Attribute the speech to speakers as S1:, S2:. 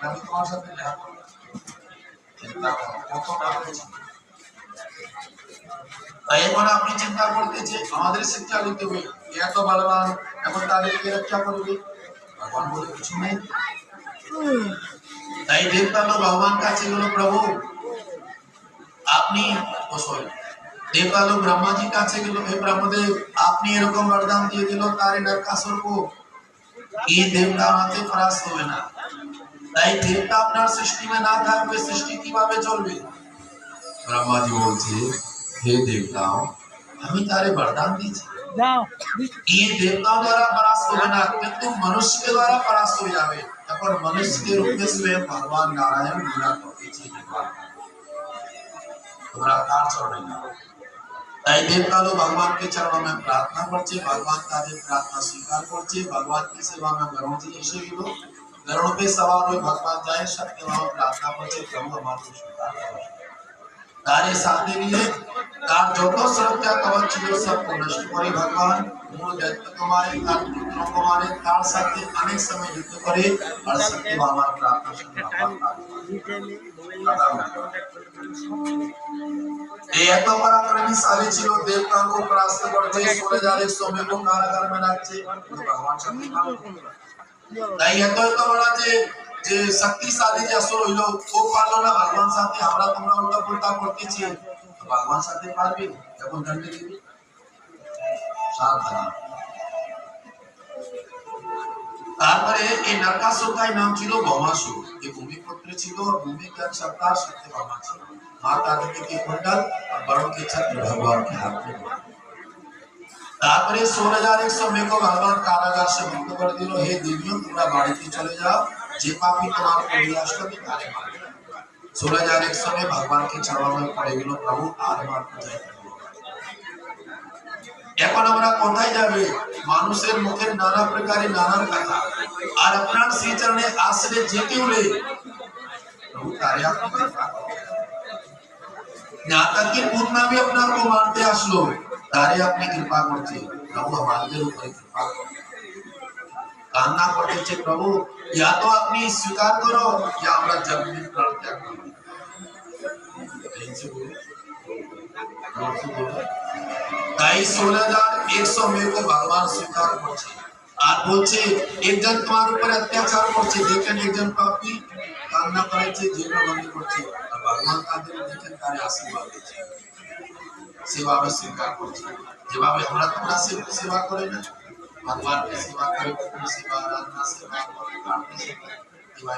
S1: আমি তোমার সাথে দেখা করবো। চিন্তা করো কতটা হয়েছে। তাই এখন আপনি চিন্তা করতে যে আমাদের শিক্ষা দিতে হবে, এত বলবান এখন তাদেরকে রক্ষা করবে, ভগবান বলে কিছু নেই। তাই দেবতা লোক ভগবান কাছে গেল, প্রভু আপনি देवता लोग ब्रह्मा जी কাছে গেল, হে ব্রহ্মদেব আপনি এরকম বরদান দিয়ে দিল তারে নরকাসুর को ये देवता আমাকে পরাস্ত হবে না। তাই দেবতা আপনার সৃষ্টি में না থাকবে সৃষ্টি কিভাবে চলবে? ब्रह्मा जी বলছে, হে देवताओं আমি তারে বরদান দিয়েছি, ये देवताओं द्वारा परास्त হবে না কিন্তু मनुष्य के द्वारा परास्त हो যাবে। তখন मनुष्य के रूप में स्वयं भगवान नारायण लीला করতেছে। তোমরা কার চরণে নাও। তাই देवता लोग भगवान के चरणों में प्रार्थना करते, भगवान ताদের प्रार्थना स्वीकार करते, भगवान की सेवा में गरुड़ जी এসে গেল, गरुड़ पे सवार हुए भगवान जाए सत्यभाव प्रार्थना करते, प्रभु हमारे को स्वीकार करो। तारे साथ लिए तार যত শ্রদ্ধা কবচ ছিল সব নষ্ট করে ভগবান মূল দৈত্য কুমারে তার পুত্র কুমারে তার সাথে অনেক সময় যুদ্ধ করে আর সত্যভাব আমার প্রার্থনা শুনে এত পরাক্রমশালী ছিল, দেবতাকে পরাস্ত করতে 16100 মেঘ কারাগার में রাখছে ভগবান শক্তি পান। তাই এত বড় যে শক্তিশালী যে আসর হইল ও পারলো না ভগবান সাথে, আমরা তোমরা উল্টা পুল্টা করতেছি, ভগবান সাথে পারবে যখন দণ্ডে দিবে সাবধান। তারপরে এই নরকাসুর নাম ছিল ভৌমাসুর, এই ভূমিপুত্র ছিল और भूमि के सत्ता सत्यभामा ছিল। माता आदित्य के कुंडल और वरुण के छत्र भगवान के हाथ में। তারপরে 16100 মেঘ ভগবান কারাগার से মুক্ত করে দিল, হে দেবীও তোমরা বাড়িতে চলে যাও, যে পাপী তোমার को ले আসবে তারে মার। 16100 में भगवान के चरणों में पड़े গেল, প্রভু আর মার কোথায়। এখন আমরা কোথায় যাবে? মানুষের মুখের নানা প্রকারে নানার কথা, আর আপনার শ্রী চরণে আসলে যে কেউ ले प्रभु तारे আপনি কৃপা করুন। यहाँ तक कि पूतना भी अपना को मानते আসলো, तारे আপনি কৃপা করছে, प्रभु हमारे ऊपर कृपा करो। कामना করতে प्रभु या तो আপনি স্বীকার করো या আমরা जग में प्राण त्याग करो। তাই 16100 মেঘ ভগবান স্বীকার করছে আর বলছে একজন তোমার উপর অত্যাচার করছে, দেখেন একজন পাপী কান্না করেছে জীবনবন্দি করছে আর ভগবান তাদের দেখেন তারে আশীর্বাদ দিচ্ছে, সেবা স্বীকার করছে। যেভাবে আমরা তোমরা সেবা করে না भगवान की सेवा करे, सेवा आराधना सेवा प्रार्थना सेवा